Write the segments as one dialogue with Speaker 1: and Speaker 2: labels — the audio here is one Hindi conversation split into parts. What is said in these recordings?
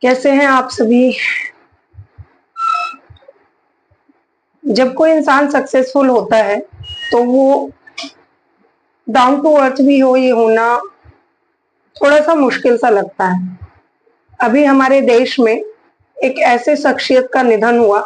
Speaker 1: कैसे हैं आप सभी। जब कोई इंसान सक्सेसफुल होता है तो वो डाउन टू अर्थ भी हो, ये होना थोड़ा सा मुश्किल सा लगता है। अभी हमारे देश में एक ऐसे शख्सियत का निधन हुआ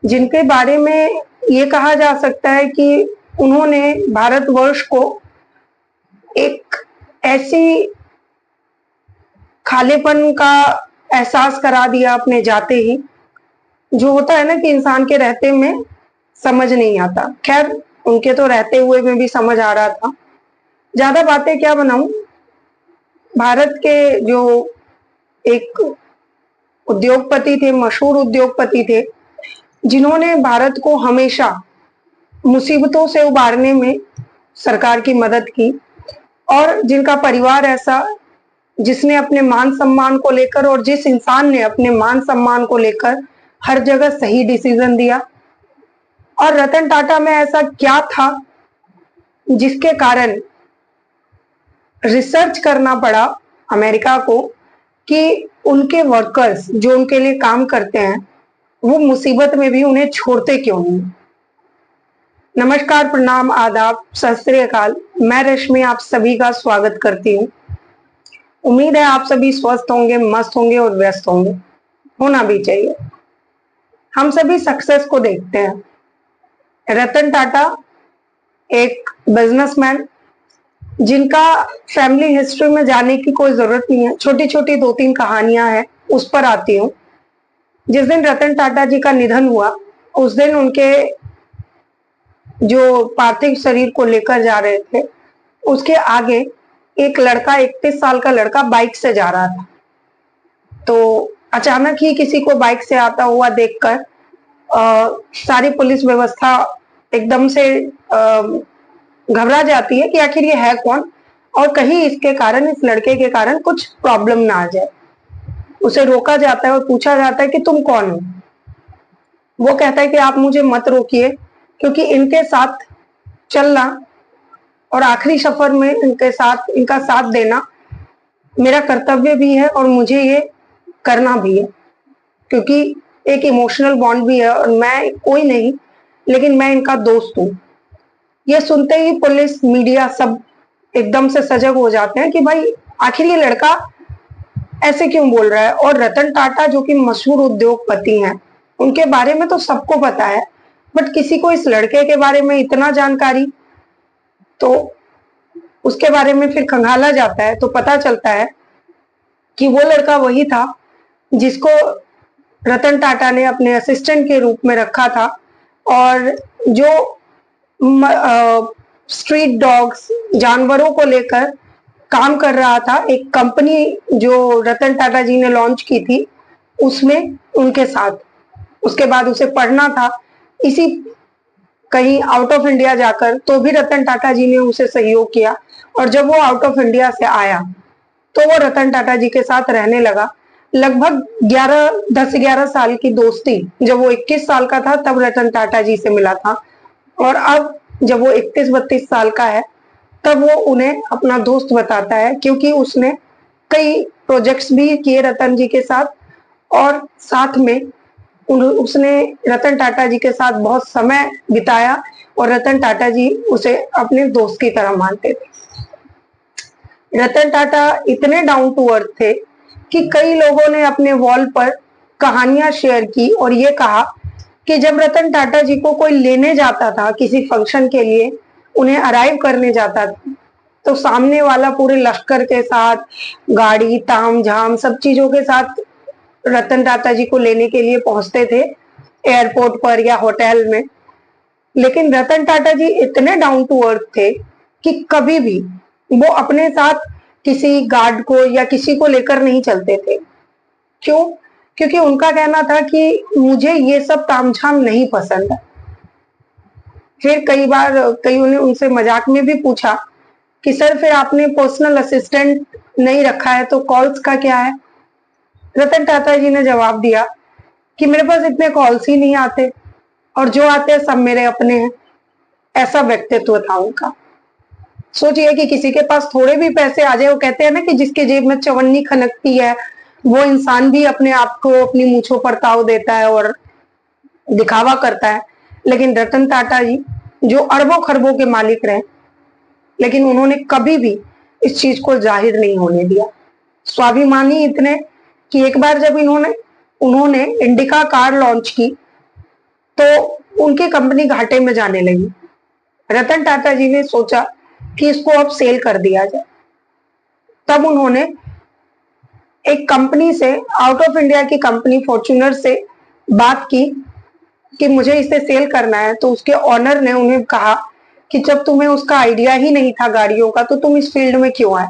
Speaker 1: जिनके बारे में ये कहा जा सकता है कि उन्होंने भारतवर्ष को एक ऐसी खालीपन का एहसास करा दिया अपने जाते ही, जो होता है ना कि इंसान के रहते में समझ नहीं आता। खैर, उनके तो रहते हुए में भी समझ आ रहा था। ज्यादा बातें क्या बनाऊं। भारत के जो एक उद्योगपति थे, मशहूर उद्योगपति थे, जिन्होंने भारत को हमेशा मुसीबतों से उबारने में सरकार की मदद की, और जिनका परिवार ऐसा जिसने अपने मान सम्मान को लेकर और जिस इंसान ने अपने मान सम्मान को लेकर हर जगह सही डिसीजन दिया। और रतन टाटा में ऐसा क्या था जिसके कारण रिसर्च करना पड़ा अमेरिका को कि उनके वर्कर्स जो उनके लिए काम करते हैं वो मुसीबत में भी उन्हें छोड़ते क्यों नहीं। नमस्कार, प्रणाम, आदाब, सत श्री अकाल। मैं रश्मि आप सभी का स्वागत करती हूँ। उम्मीद है आप सभी स्वस्थ होंगे, मस्त होंगे और व्यस्त होंगे। होना भी चाहिए। हम सभी सक्सेस को देखते हैं। रतन टाटा एक बिजनेसमैन जिनका फैमिली हिस्ट्री में जाने की कोई जरूरत नहीं है। छोटी छोटी 2-3 कहानियां हैं, उस पर आती हूँ। जिस दिन रतन टाटा जी का निधन हुआ उस दिन उनके जो पार्थिव शरीर को लेकर जा रहे थे उसके आगे एक लड़का, 31 साल का लड़का बाइक से जा रहा था। तो अचानक ही किसी को बाइक से आता हुआ देखकर सारी पुलिस व्यवस्था एकदम से घबरा जाती है कि आखिर ये है कौन, और कहीं इसके कारण, इस लड़के के कारण कुछ प्रॉब्लम ना आ जाए। उसे रोका जाता है और पूछा जाता है कि तुम कौन हो। वो कहता है कि आप मुझे मत रोकिए, क्योंकि इनके साथ चलना और आखिरी सफर में इनका साथ देना मेरा कर्तव्य भी है और मुझे ये करना भी है, क्योंकि एक इमोशनल बॉन्ड भी है और मैं कोई नहीं लेकिन मैं इनका दोस्त हूँ। ये सुनते ही पुलिस, मीडिया सब एकदम से सजग हो जाते हैं कि भाई आखिर ये लड़का ऐसे क्यों बोल रहा है। और रतन टाटा जो कि मशहूर उद्योगपति हैं, उनके बारे में तो सबको पता है, बट किसी को इस लड़के के बारे में इतना जानकारी, तो उसके बारे में फिर खंगाला जाता है तो पता चलता है कि वो लड़का वही था जिसको रतन टाटा ने अपने असिस्टेंट के रूप में रखा था, और जो स्ट्रीट डॉग्स, जानवरों को लेकर काम कर रहा था। एक कंपनी जो रतन टाटा जी ने लॉन्च की थी उसमें उनके साथ। उसके बाद उसे पढ़ना था इसी कहीं आउट ऑफ इंडिया जाकर, तो भी रतन टाटा जी ने उसे सहयोग किया। और जब वो आउट ऑफ इंडिया से आया तो वो रतन टाटा जी के साथ रहने लगा। लगभग 10-11 साल की दोस्ती, जब वो 21 साल का था तब रतन टाटा जी से मिला था, और अब जब वो 31-32 साल का है तब वो उन्हें अपना दोस्त बताता है, क्योंकि उसने कई प्रोजेक्ट्स भी किए रतन जी के साथ, और साथ में उसने रतन टाटा जी के साथ बहुत समय बिताया, और रतन टाटा जी उसे अपने दोस्त की तरह मानते थे। रतन टाटा इतने डाउन टू अर्थ थे कि कई लोगों ने अपने वॉल पर कहानियां शेयर की और ये कहा कि जब रतन टाटा जी को कोई लेने जाता था किसी फंक्शन के लिए, उन्हें अराइव करने जाता था, तो सामने वाला पूरे लश्कर के साथ, गाड़ी, ताम झाम सब चीजों के साथ रतन टाटा जी को लेने के लिए पहुंचते थे एयरपोर्ट पर या होटल में। लेकिन रतन टाटा जी इतने डाउन टू अर्थ थे कि कभी भी वो अपने साथ किसी गार्ड को या किसी को लेकर नहीं चलते थे। क्यों? क्योंकि उनका कहना था कि मुझे ये सब तामझाम नहीं पसंद है। फिर कई बार कईयों ने उनसे मजाक में भी पूछा कि सर फिर आपने पर्सनल असिस्टेंट नहीं रखा है तो कॉल्स का क्या है। रतन टाटा जी ने जवाब दिया कि मेरे पास इतने कॉल्स ही नहीं आते, और जो आते हैं सब मेरे अपने हैं। ऐसा व्यक्तित्व था उनका। सोचिए कि किसी के पास थोड़े भी पैसे आ जाए, वो कहते हैं ना कि जिसके जेब में चवन्नी खनकती है वो इंसान भी अपने आप को अपनी मूंछों पर ताव देता है और दिखावा करता है, लेकिन रतन टाटा जी जो अरबों खरबों के मालिक रहे, लेकिन उन्होंने कभी भी इस चीज को जाहिर नहीं होने दिया। स्वाभिमानी इतने कि एक बार जब उन्होंने इंडिका कार लॉन्च की तो उनकी कंपनी घाटे में जाने लगी। रतन टाटा जी ने सोचा कि इसको अब सेल कर दिया जाए। तब उन्होंने एक कंपनी से, आउट ऑफ इंडिया की कंपनी फॉर्च्यूनर से बात की कि मुझे इसे सेल करना है। तो उसके ऑनर ने उन्हें कहा कि जब तुम्हें उसका आइडिया ही नहीं था गाड़ियों का तो तुम इस फील्ड में क्यों आए।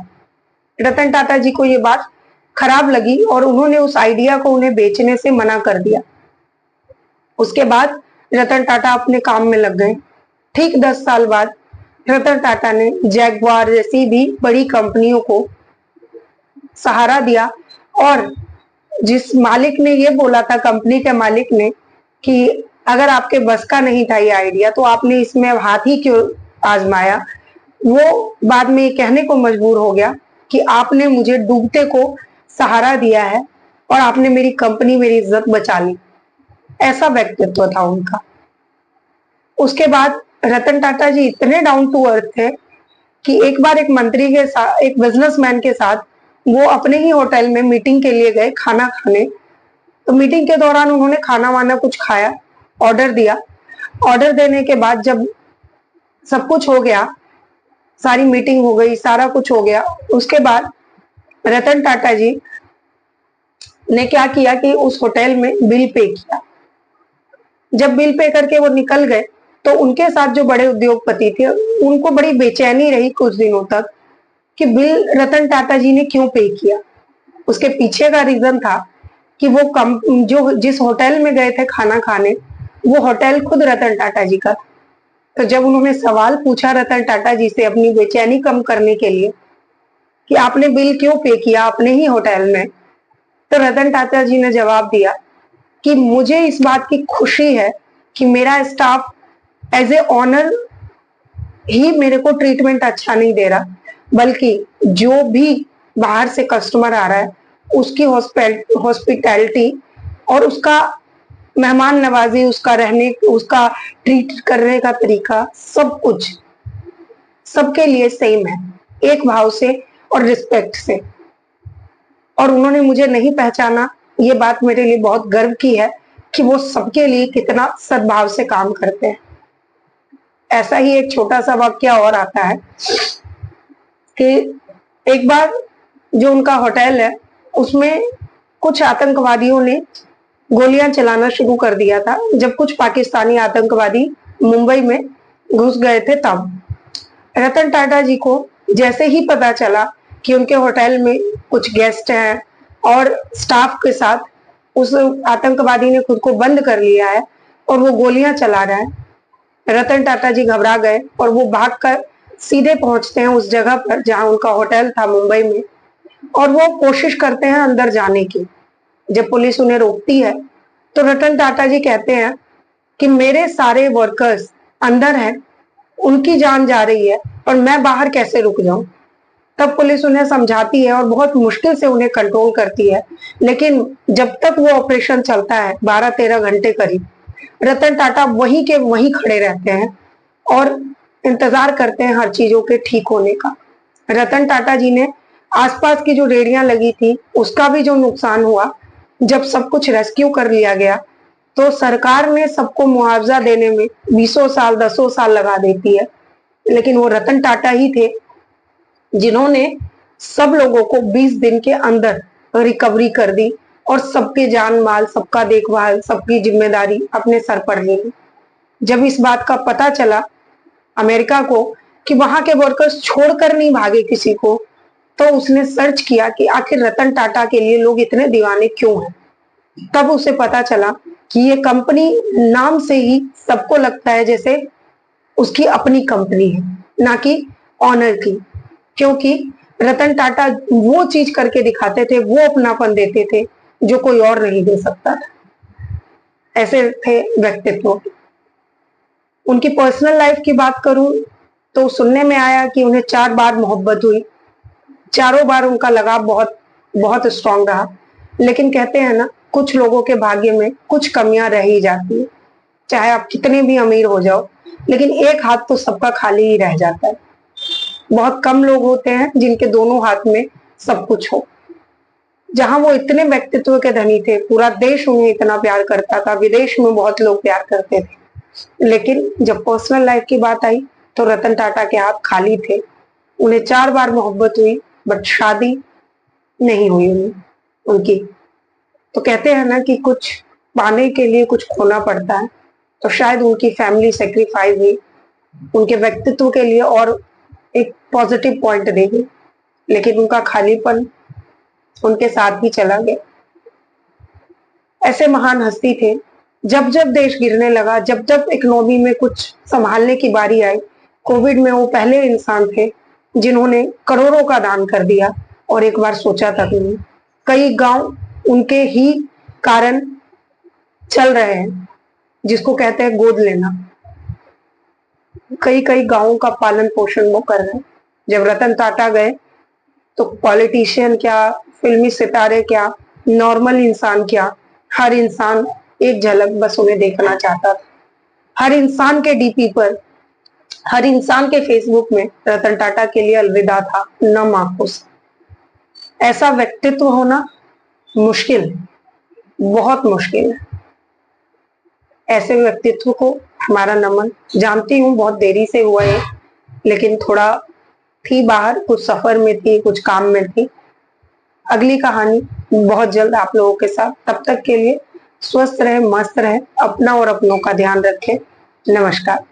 Speaker 1: रतन टाटा जी को ये बात खराब लगी और उन्होंने उस आइडिया को उन्हें बेचने से मना कर दिया। उसके बाद रतन टाटा अपने काम में लग गए। ठीक 10 साल बाद रतन टाटा ने जैगवार जैसी भी बड़ी कंपनियों को सहारा दिया और जिस मालिक ने ये बोला था, कंपनी के मालिक ने, कि अगर आपके बस का नहीं था ये आइडिया तो आपने इसमें हाथ ही क्यों आजमाया, वो बाद में ये कहने को मजबूर हो गया कि आपने मुझे डूबते को सहारा दिया है और आपने मेरी कंपनी, मेरी इज्जत बचा ली। ऐसा व्यक्तित्व था उनका। उसके बाद रतन टाटा जी इतने डाउन टू अर्थ थे कि एक बार एक मंत्री के साथ, एक बिजनेसमैन के साथ वो अपने ही होटल में मीटिंग के लिए गए खाना खाने। तो मीटिंग के दौरान उन्होंने खाना वाना कुछ खाया, ऑर्डर दिया। ऑर्डर देने के बाद जब सब कुछ हो गया, सारी मीटिंग हो गई, सारा कुछ हो गया, उसके बाद रतन टाटा जी ने क्या किया कि उस होटल में बिल पे किया। जब बिल पे करके वो निकल गए तो उनके साथ जो बड़े उद्योगपति थे उनको बड़ी बेचैनी रही कुछ दिनों तक कि बिल रतन टाटा जी ने क्यों पे किया। उसके पीछे का रीजन था कि वो जो जिस होटल में गए थे खाना खाने, वो होटल खुद रतन टाटा जी का था। तो जब उन्होंने सवाल पूछा रतन टाटा जी से अपनी बेचैनी कम करने के लिए कि आपने बिल क्यों पे किया अपने ही होटल में, तो रतन टाटा जी ने जवाब दिया कि मुझे इस बात की खुशी है कि मेरा स्टाफ एज ए ऑनर ही मेरे को ट्रीटमेंट अच्छा नहीं दे रहा, बल्कि जो भी बाहर से कस्टमर आ रहा है उसकी हॉस्पिटैलिटी और उसका मेहमान नवाजी, उसका रहने, उसका ट्रीट करने का तरीका, सब कुछ सबके लिए सेम है, एक भाव से और रिस्पेक्ट से। और उन्होंने मुझे नहीं पहचाना, ये बात मेरे लिए बहुत गर्व की है कि वो सबके लिए कितना सद्भाव से काम करते हैं। ऐसा ही एक छोटा सा वाक्य और आता है कि एक बार जो उनका होटल है उसमें कुछ आतंकवादियों ने गोलियां चलाना शुरू कर दिया था। जब कुछ पाकिस्तानी आतंकवादी मुंबई में घुस गए थे, तब रतन टाटा जी को जैसे ही पता चला कि उनके होटल में कुछ गेस्ट हैं और स्टाफ के साथ उस आतंकवादी ने खुद को बंद कर लिया है और वो गोलियां चला रहा है, रतन टाटा जी घबरा गए और वो भागकर सीधे पहुंचते हैं उस जगह पर जहां उनका होटल था मुंबई में, और वो कोशिश करते हैं अंदर जाने की। जब पुलिस उन्हें रोकती है तो रतन टाटा जी कहते हैं कि मेरे सारे वर्कर्स अंदर हैं, उनकी जान जा रही है और मैं बाहर कैसे रुक जाऊं। तब पुलिस उन्हें समझाती है और बहुत मुश्किल से उन्हें कंट्रोल करती है, लेकिन जब तक वो ऑपरेशन चलता है 12-13 घंटे करीब, रतन टाटा वहीं के वहीं खड़े रहते हैं और इंतजार करते हैं हर चीजों के ठीक होने का। रतन टाटा जी ने आसपास की जो रेहड़ियां लगी थी उसका भी जो नुकसान हुआ, जब सब कुछ रेस्क्यू कर लिया गया तो सरकार ने सबको मुआवजा देने में 20 साल 10 साल लगा देती है, लेकिन वो रतन टाटा ही थे जिन्होंने सब लोगों को 20 दिन के अंदर रिकवरी कर दी और सबके जान माल, सबका देखभाल, सबकी जिम्मेदारी अपने सर पर ले ली। जब इस बात का पता चला अमेरिका को कि वहां के वर्कर्स छोड़कर नहीं भागे किसी को, तो उसने सर्च किया कि आखिर रतन टाटा के लिए लोग इतने दीवाने क्यों हैं। तब उसे पता चला कि ये कंपनी नाम से ही सबको लगता है जैसे उसकी अपनी कंपनी है, ना कि ऑनर की, क्योंकि रतन टाटा वो चीज करके दिखाते थे, वो अपनापन देते थे जो कोई और नहीं दे सकता था। ऐसे थे व्यक्तित्व। उनकी पर्सनल लाइफ की बात करूं तो सुनने में आया कि उन्हें 4 बार मोहब्बत हुई, चारों बार उनका लगाव बहुत बहुत स्ट्रांग रहा। लेकिन कहते हैं ना, कुछ लोगों के भाग्य में कुछ कमियां रह ही जाती है। चाहे आप कितने भी अमीर हो जाओ, लेकिन एक हाथ तो सबका खाली ही रह जाता है। बहुत कम लोग होते हैं जिनके दोनों हाथ में सब कुछ हो। जहां वो इतने व्यक्तित्व के धनी थे, पूरा देश उन्हें इतना प्यार करता था, विदेश में बहुत लोग प्यार करते थे, लेकिन जब पर्सनल लाइफ की बात आई तो रतन टाटा के हाथ खाली थे। उन्हें 4 बार मोहब्बत हुई, बट शादी नहीं हुई उनकी। तो कहते हैं ना कि कुछ पाने के लिए कुछ खोना पड़ता है, तो शायद उनकी फैमिली सेक्रीफाइस हुई उनके व्यक्तित्व के लिए और एक पॉजिटिव पॉइंट देगी, लेकिन उनका खालीपन उनके साथ ही चला गया। ऐसे महान हस्ती थे। जब जब देश गिरने लगा, जब जब इकोनॉमी में कुछ संभालने की बारी आई, कोविड में वो पहले इंसान थे जिन्होंने करोड़ों का दान कर दिया और एक बार सोचा तक नहीं। कई गांव उनके ही कारण चल रहे हैं, जिसको कहते हैं गोद लेना। कई कई गांवों का पालन पोषण वो कर रहे हैं। जब रतन टाटा गए तो पॉलिटिशियन क्या, फिल्मी सितारे क्या, नॉर्मल इंसान क्या, हर इंसान एक झलक बस उन्हें देखना चाहता था। हर इंसान के डीपी पर, हर इंसान के फेसबुक में रतन टाटा के लिए अलविदा था, नम आंखों से। ऐसा व्यक्तित्व होना मुश्किल है, बहुत मुश्किल है। ऐसे व्यक्तित्व को हमारा नमन। जानती हूँ बहुत देरी से हुआ है, लेकिन थोड़ा थी बाहर, कुछ सफर में थी, कुछ काम में थी। अगली कहानी बहुत जल्द आप लोगों के साथ। तब तक के लिए स्वस्थ रहे, मस्त रहे, अपना और अपनों का ध्यान रखें। नमस्कार।